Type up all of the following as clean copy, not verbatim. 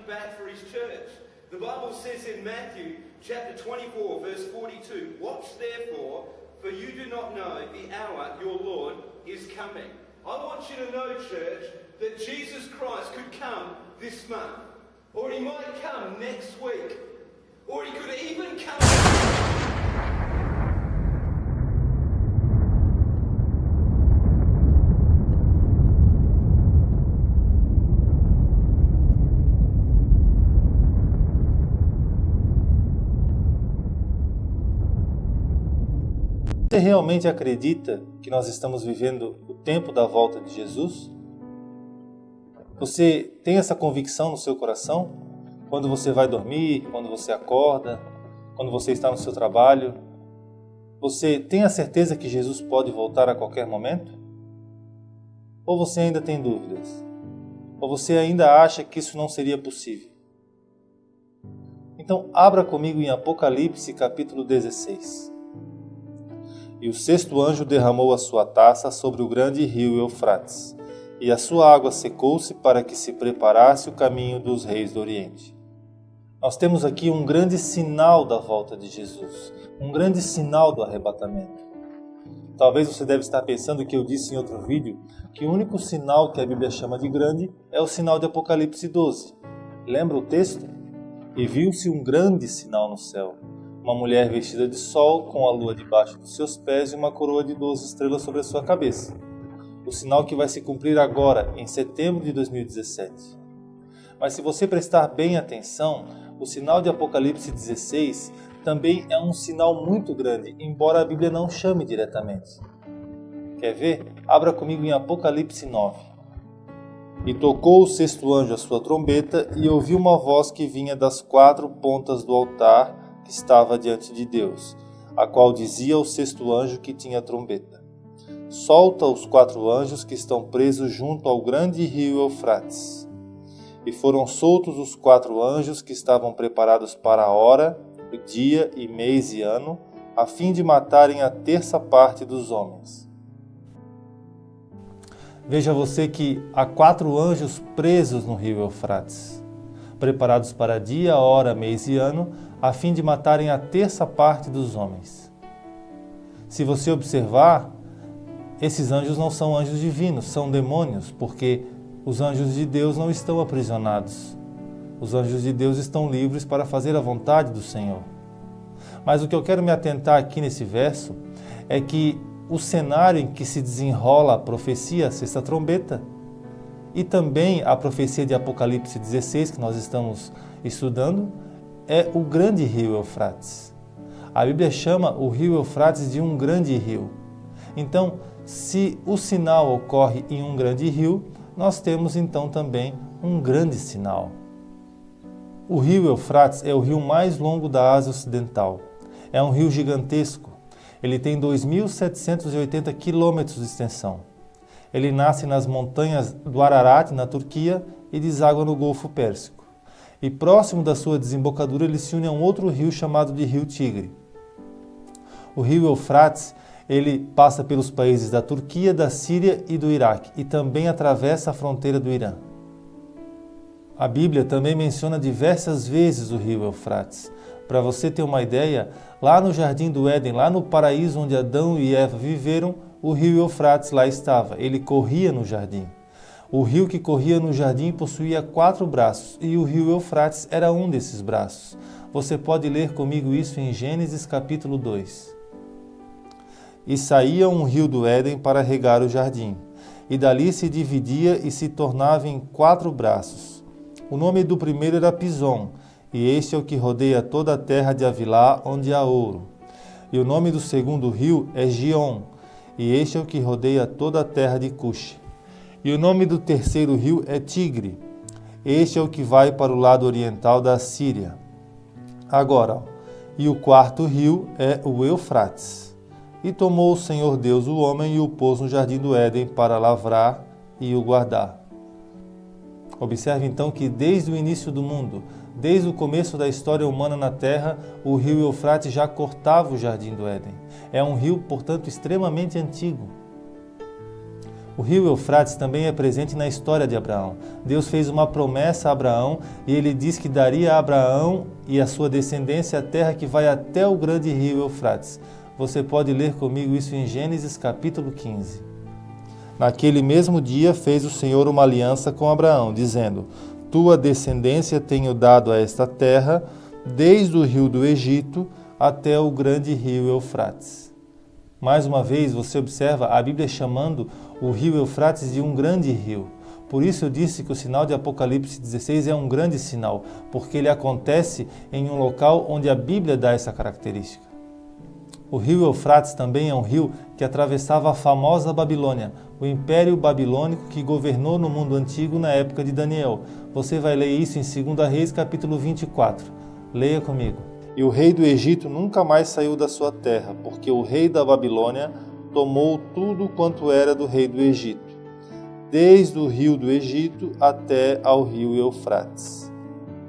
Back for his church. The Bible says in Matthew chapter 24 verse 42, "Watch therefore, for you do not know the hour your Lord is coming." I want you to know, church, that Jesus Christ could come this month, or he might come next week, or he could even come. Você realmente acredita que nós estamos vivendo o tempo da volta de Jesus? Você tem essa convicção no seu coração? Quando você vai dormir, quando você acorda, quando você está no seu trabalho? Você tem a certeza que Jesus pode voltar a qualquer momento? Ou você ainda tem dúvidas? Ou você ainda acha que isso não seria possível? Então, abra comigo em Apocalipse capítulo 16. E o sexto anjo derramou a sua taça sobre o grande rio Eufrates, e a sua água secou-se para que se preparasse o caminho dos reis do Oriente. Nós temos aqui um grande sinal da volta de Jesus, um grande sinal do arrebatamento. Talvez você deve estar pensando que eu disse em outro vídeo que o único sinal que a Bíblia chama de grande é o sinal de Apocalipse 12. Lembra o texto? E viu-se um grande sinal no céu. Uma mulher vestida de sol, com a lua debaixo dos seus pés e uma coroa de 12 estrelas sobre a sua cabeça. O sinal que vai se cumprir agora, em setembro de 2017. Mas se você prestar bem atenção, o sinal de Apocalipse 16 também é um sinal muito grande, embora a Bíblia não chame diretamente. Quer ver? Abra comigo em Apocalipse 9. E tocou o sexto anjo a sua trombeta, e ouviu uma voz que vinha das quatro pontas do altar que estava diante de Deus, a qual dizia ao sexto anjo que tinha a trombeta: solta os quatro anjos que estão presos junto ao grande rio Eufrates. E foram soltos os quatro anjos que estavam preparados para a hora, o dia e mês e ano, a fim de matarem a terça parte dos homens. Veja você que há quatro anjos presos no rio Eufrates, preparados para dia, hora, mês e ano, a fim de matarem a terça parte dos homens. Se você observar, esses anjos não são anjos divinos, são demônios, porque os anjos de Deus não estão aprisionados. Os anjos de Deus estão livres para fazer a vontade do Senhor. Mas o que eu quero me atentar aqui nesse verso é que o cenário em que se desenrola a profecia, a sexta trombeta, e também a profecia de Apocalipse 16, que nós estamos estudando, é o grande rio Eufrates. A Bíblia chama o rio Eufrates de um grande rio. Então, se o sinal ocorre em um grande rio, nós temos então também um grande sinal. O rio Eufrates é o rio mais longo da Ásia Ocidental. É um rio gigantesco. Ele tem 2.780 quilômetros de extensão. Ele nasce nas montanhas do Ararat, na Turquia, e deságua no Golfo Pérsico. E próximo da sua desembocadura ele se une a um outro rio chamado de Rio Tigre. O rio Eufrates, ele passa pelos países da Turquia, da Síria e do Iraque, e também atravessa a fronteira do Irã. A Bíblia também menciona diversas vezes o rio Eufrates. Para você ter uma ideia, lá no Jardim do Éden, lá no paraíso onde Adão e Eva viveram, o rio Eufrates lá estava, ele corria no jardim. O rio que corria no jardim possuía 4 braços, e o rio Eufrates era um desses braços. Você pode ler comigo isso em Gênesis capítulo 2. E saía um rio do Éden para regar o jardim, e dali se dividia e se tornava em 4 braços. O nome do primeiro era Pison, e este é o que rodeia toda a terra de Havilá, onde há ouro. E o nome do segundo rio é Gion, e este é o que rodeia toda a terra de Cuxi. E o nome do terceiro rio é Tigre, este é o que vai para o lado oriental da Síria. Agora, e o quarto rio é o Eufrates. E tomou o Senhor Deus o homem e o pôs no jardim do Éden para lavrar e o guardar. Observe então que desde o início do mundo, desde o começo da história humana na Terra, o rio Eufrates já cortava o jardim do Éden. É um rio, portanto, extremamente antigo. O rio Eufrates também é presente na história de Abraão. Deus fez uma promessa a Abraão e ele diz que daria a Abraão e a sua descendência a terra que vai até o grande rio Eufrates. Você pode ler comigo isso em Gênesis capítulo 15. Naquele mesmo dia fez o Senhor uma aliança com Abraão, dizendo: Tua descendência tenho dado a esta terra, desde o rio do Egito até o grande rio Eufrates. Mais uma vez, você observa a Bíblia chamando o rio Eufrates de um grande rio. Por isso eu disse que o sinal de Apocalipse 16 é um grande sinal, porque ele acontece em um local onde a Bíblia dá essa característica. O rio Eufrates também é um rio que atravessava a famosa Babilônia, o Império Babilônico que governou no mundo antigo na época de Daniel. Você vai ler isso em 2 Reis, capítulo 24. Leia comigo. E o rei do Egito nunca mais saiu da sua terra, porque o rei da Babilônia tomou tudo quanto era do rei do Egito, desde o rio do Egito até ao rio Eufrates.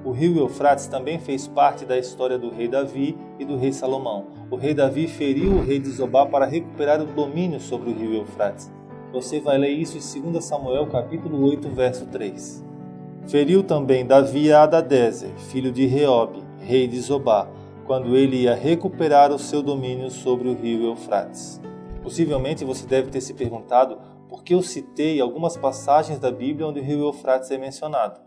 O rio Eufrates também fez parte da história do rei Davi e do rei Salomão. O rei Davi feriu o rei de Zobá para recuperar o domínio sobre o rio Eufrates. Você vai ler isso em 2 Samuel, capítulo 8, verso 3. Feriu também Davi a Hadadezer, filho de Reobe, rei de Zobá, quando ele ia recuperar o seu domínio sobre o rio Eufrates. Possivelmente você deve ter se perguntado por que eu citei algumas passagens da Bíblia onde o rio Eufrates é mencionado.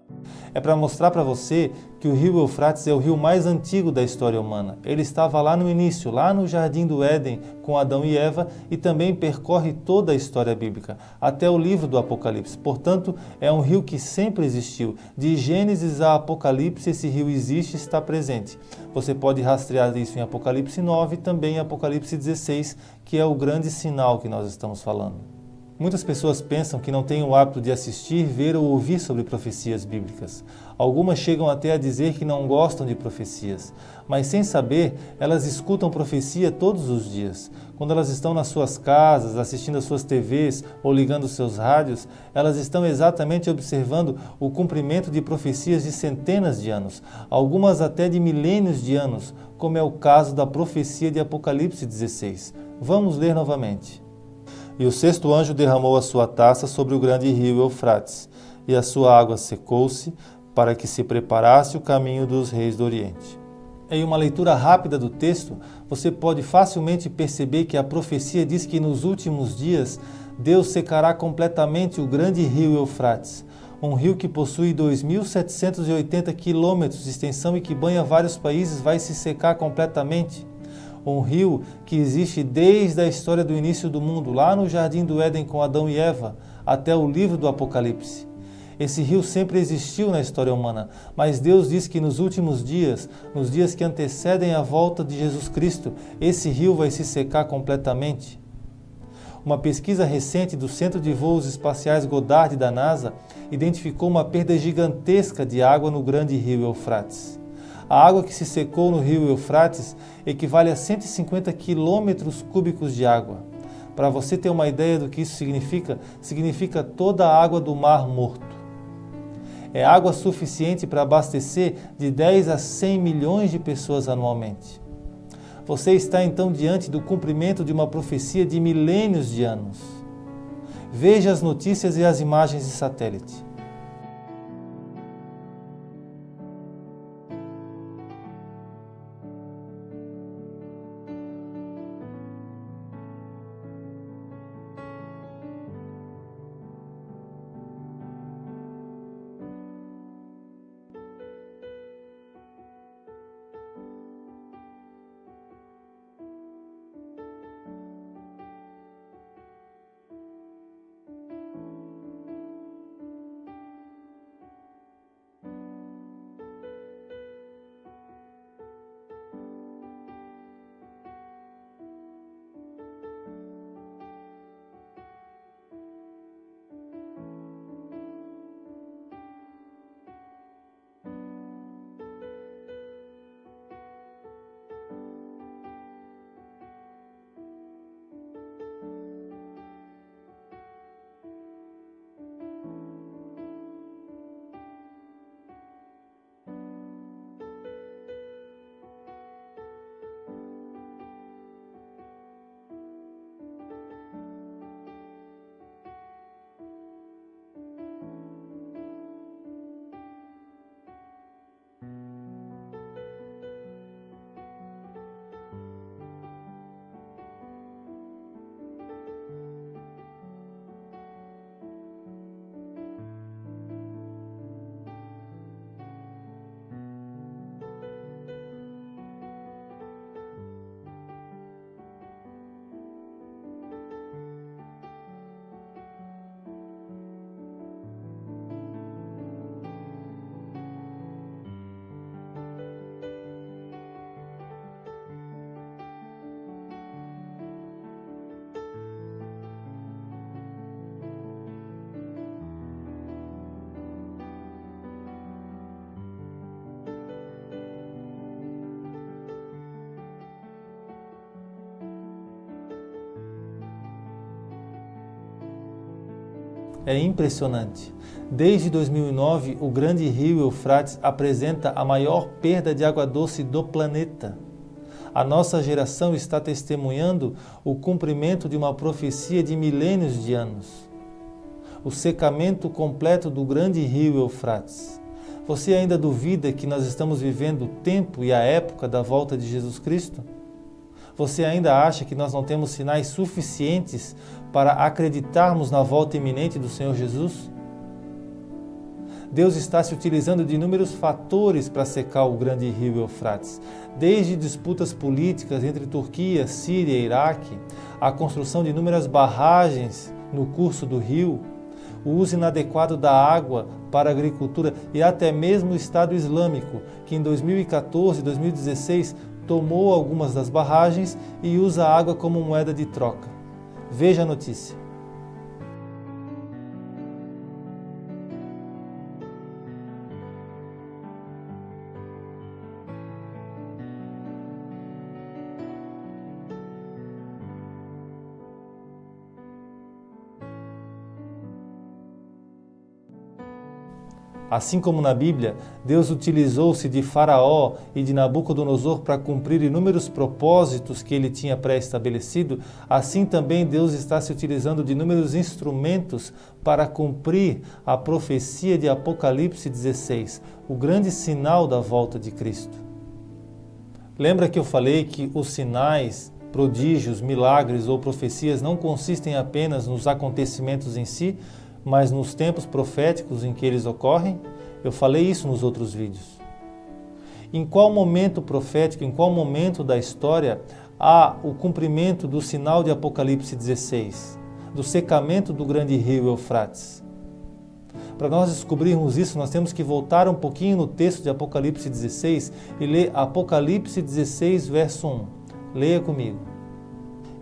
É para mostrar para você que o rio Eufrates é o rio mais antigo da história humana. Ele estava lá no início, lá no Jardim do Éden, com Adão e Eva, e também percorre toda a história bíblica, até o livro do Apocalipse. Portanto, é um rio que sempre existiu. De Gênesis a Apocalipse, esse rio existe e está presente. Você pode rastrear isso em Apocalipse 9 e também em Apocalipse 16, que é o grande sinal que nós estamos falando. Muitas pessoas pensam que não têm o hábito de assistir, ver ou ouvir sobre profecias bíblicas. Algumas chegam até a dizer que não gostam de profecias, mas sem saber, elas escutam profecia todos os dias. Quando elas estão nas suas casas, assistindo às suas TVs ou ligando os seus rádios, elas estão exatamente observando o cumprimento de profecias de centenas de anos, algumas até de milênios de anos, como é o caso da profecia de Apocalipse 16. Vamos ler novamente. E o sexto anjo derramou a sua taça sobre o grande rio Eufrates, e a sua água secou-se, para que se preparasse o caminho dos reis do Oriente. Em uma leitura rápida do texto, você pode facilmente perceber que a profecia diz que nos últimos dias Deus secará completamente o grande rio Eufrates, um rio que possui 2.780 quilômetros de extensão e que banha vários países, vai se secar completamente. Um rio que existe desde a história do início do mundo, lá no Jardim do Éden com Adão e Eva, até o livro do Apocalipse. Esse rio sempre existiu na história humana, mas Deus diz que nos últimos dias, nos dias que antecedem a volta de Jesus Cristo, esse rio vai se secar completamente. Uma pesquisa recente do Centro de Voos Espaciais Goddard da NASA identificou uma perda gigantesca de água no grande rio Eufrates. A água que se secou no rio Eufrates equivale a 150 quilômetros cúbicos de água. Para você ter uma ideia do que isso significa, significa toda a água do Mar Morto. É água suficiente para abastecer de 10 a 100 milhões de pessoas anualmente. Você está então diante do cumprimento de uma profecia de milênios de anos. Veja as notícias e as imagens de satélite. É impressionante. Desde 2009, o grande rio Eufrates apresenta a maior perda de água doce do planeta. A nossa geração está testemunhando o cumprimento de uma profecia de milênios de anos. O secamento completo do grande rio Eufrates. Você ainda duvida que nós estamos vivendo o tempo e a época da volta de Jesus Cristo? Você ainda acha que nós não temos sinais suficientes para acreditarmos na volta iminente do Senhor Jesus? Deus está se utilizando de inúmeros fatores para secar o grande rio Eufrates, desde disputas políticas entre Turquia, Síria e Iraque, a construção de inúmeras barragens no curso do rio, o uso inadequado da água para a agricultura e até mesmo o Estado Islâmico, que em 2014 e 2016 tomou algumas das barragens e usa a água como moeda de troca. Veja a notícia. Assim como na Bíblia, Deus utilizou-se de Faraó e de Nabucodonosor para cumprir inúmeros propósitos que ele tinha pré-estabelecido, assim também Deus está se utilizando de inúmeros instrumentos para cumprir a profecia de Apocalipse 16, o grande sinal da volta de Cristo. Lembra que eu falei que os sinais, prodígios, milagres ou profecias não consistem apenas nos acontecimentos em si, mas nos tempos proféticos em que eles ocorrem? Eu falei isso nos outros vídeos. Em qual momento profético, em qual momento da história há o cumprimento do sinal de Apocalipse 16, do secamento do grande rio Eufrates? Para nós descobrirmos isso, nós temos que voltar um pouquinho no texto de Apocalipse 16 e ler Apocalipse 16, verso 1. Leia comigo.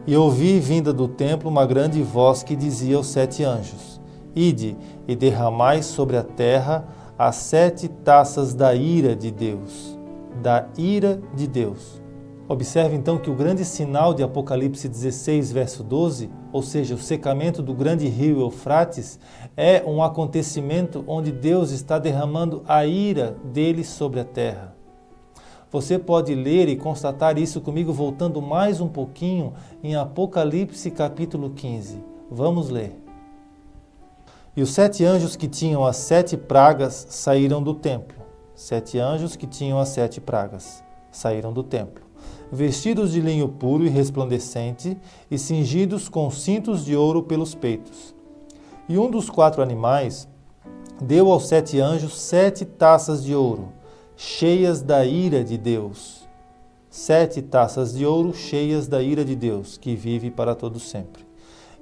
E ouvi vinda do templo uma grande voz que dizia aos 7 anjos: Ide e derramai sobre a terra as 7 taças da ira de Deus. Da ira de Deus. Observe então que o grande sinal de Apocalipse 16, verso 12, ou seja, o secamento do grande rio Eufrates, é um acontecimento onde Deus está derramando a ira dele sobre a terra. Você pode ler e constatar isso comigo voltando mais um pouquinho em Apocalipse capítulo 15. Vamos ler. E os 7 anjos que tinham as 7 pragas saíram do templo. 7 anjos que tinham as 7 pragas saíram do templo, vestidos de linho puro e resplandecente e cingidos com cintos de ouro pelos peitos. E um dos 4 animais deu aos 7 anjos 7 taças de ouro, cheias da ira de Deus. 7 taças de ouro cheias da ira de Deus, que vive para todo sempre.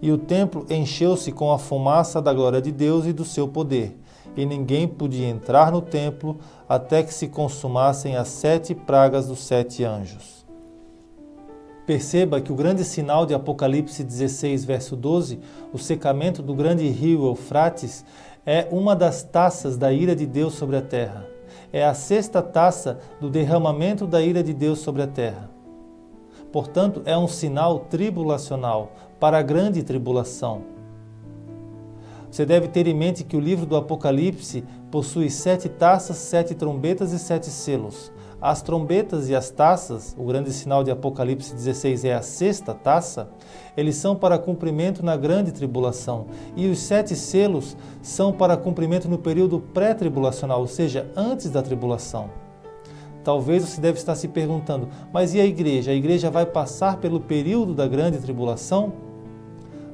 E o templo encheu-se com a fumaça da glória de Deus e do seu poder, e ninguém podia entrar no templo até que se consumassem as 7 pragas dos 7 anjos. Perceba que o grande sinal de Apocalipse 16, verso 12, o secamento do grande rio Eufrates, é uma das taças da ira de Deus sobre a terra. É a 6ª taça do derramamento da ira de Deus sobre a terra. Portanto, é um sinal tribulacional para a grande tribulação. Você deve ter em mente que o livro do Apocalipse possui 7 taças, 7 trombetas e 7 selos. As trombetas e as taças, o grande sinal de Apocalipse 16 é a 6ª taça, eles são para cumprimento na grande tribulação. E os 7 selos são para cumprimento no período pré-tribulacional, ou seja, antes da tribulação. Talvez você deve estar se perguntando, mas e a igreja? A igreja vai passar pelo período da grande tribulação?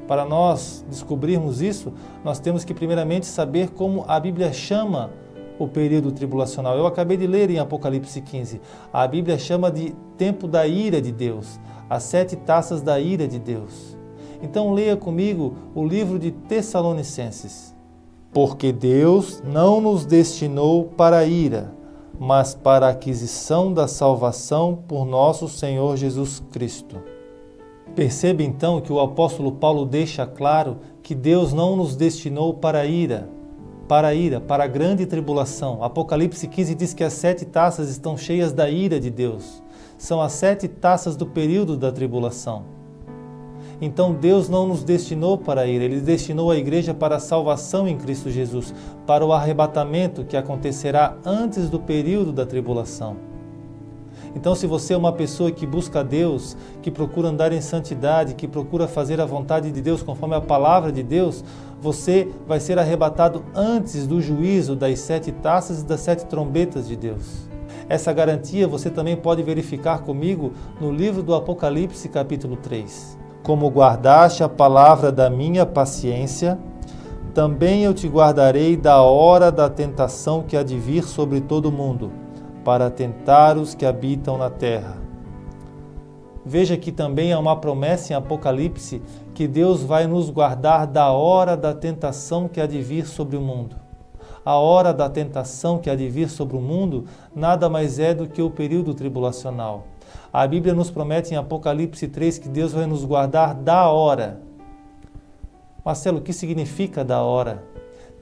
Para nós descobrirmos isso, nós temos que primeiramente saber como a Bíblia chama o período tribulacional. Eu acabei de ler em Apocalipse 15. A Bíblia chama de tempo da ira de Deus, as 7 taças da ira de Deus. Então leia comigo o livro de Tessalonicenses. Porque Deus não nos destinou para a ira, mas para a aquisição da salvação por nosso Senhor Jesus Cristo. Perceba então que o apóstolo Paulo deixa claro que Deus não nos destinou para a ira, para a grande tribulação. Apocalipse 15 diz que as 7 taças estão cheias da ira de Deus. São as 7 taças do período da tribulação. Então Deus não nos destinou para a ira, Ele destinou a igreja para a salvação em Cristo Jesus, para o arrebatamento que acontecerá antes do período da tribulação. Então, se você é uma pessoa que busca Deus, que procura andar em santidade, que procura fazer a vontade de Deus conforme a palavra de Deus, você vai ser arrebatado antes do juízo das 7 taças e das 7 trombetas de Deus. Essa garantia você também pode verificar comigo no livro do Apocalipse, capítulo 3. Como guardaste a palavra da minha paciência, também eu te guardarei da hora da tentação que há de vir sobre todo o mundo, para tentar os que habitam na terra. Veja que também há uma promessa em Apocalipse que Deus vai nos guardar da hora da tentação que há de vir sobre o mundo. A hora da tentação que há de vir sobre o mundo nada mais é do que o período tribulacional. A Bíblia nos promete em Apocalipse 3 que Deus vai nos guardar da hora. Marcelo, o que significa da hora?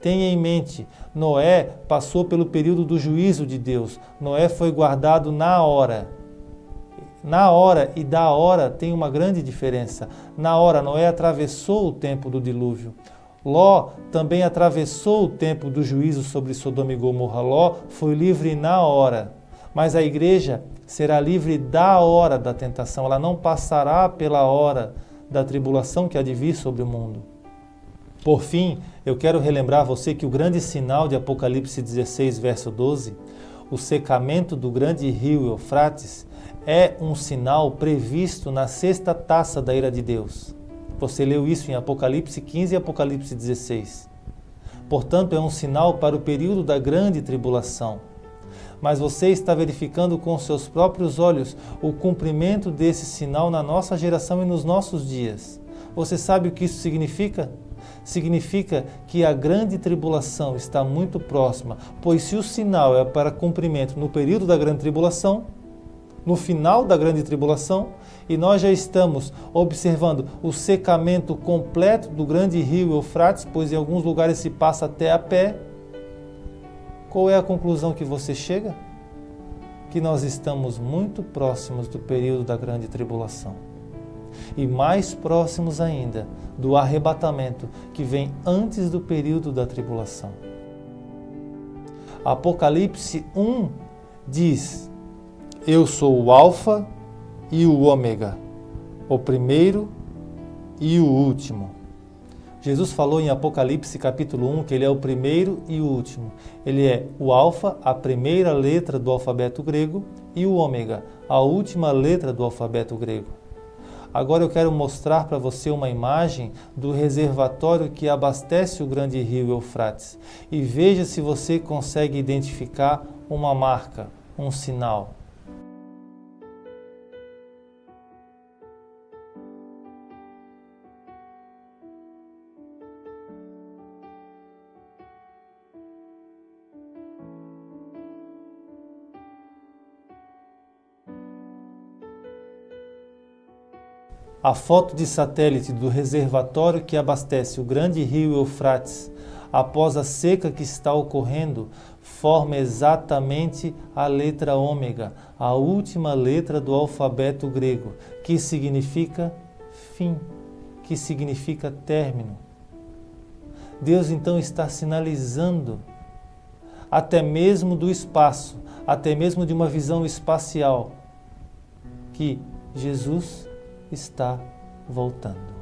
Tenha em mente, Noé passou pelo período do juízo de Deus. Noé foi guardado na hora. Na hora e da hora tem uma grande diferença. Na hora, Noé atravessou o tempo do dilúvio. Ló também atravessou o tempo do juízo sobre Sodoma e Gomorra. Ló foi livre na hora. Mas a igreja será livre da hora da tentação. Ela não passará pela hora da tribulação que há de vir sobre o mundo. Por fim, eu quero relembrar você que o grande sinal de Apocalipse 16, verso 12, o secamento do grande rio Eufrates, é um sinal previsto na 6ª taça da ira de Deus. Você leu isso em Apocalipse 15 e Apocalipse 16. Portanto, é um sinal para o período da grande tribulação. Mas você está verificando com seus próprios olhos o cumprimento desse sinal na nossa geração e nos nossos dias. Você sabe o que isso significa? Significa que a grande tribulação está muito próxima, pois se o sinal é para cumprimento no período da grande tribulação, no final da grande tribulação, e nós já estamos observando o secamento completo do grande rio Eufrates, pois em alguns lugares se passa até a pé, qual é a conclusão que você chega? Que nós estamos muito próximos do período da grande tribulação. E mais próximos ainda do arrebatamento que vem antes do período da tribulação. Apocalipse 1 diz: Eu sou o Alfa e o Ômega, o primeiro e o último. Jesus falou em Apocalipse capítulo 1 que ele é o primeiro e o último. Ele é o Alfa, a primeira letra do alfabeto grego, e o Ômega, a última letra do alfabeto grego. Agora eu quero mostrar para você uma imagem do reservatório que abastece o grande rio Eufrates. E veja se você consegue identificar uma marca, um sinal. A foto de satélite do reservatório que abastece o grande rio Eufrates, após a seca que está ocorrendo, forma exatamente a letra ômega, a última letra do alfabeto grego, que significa fim, que significa término. Deus então está sinalizando, até mesmo do espaço, até mesmo de uma visão espacial, que Jesus está voltando.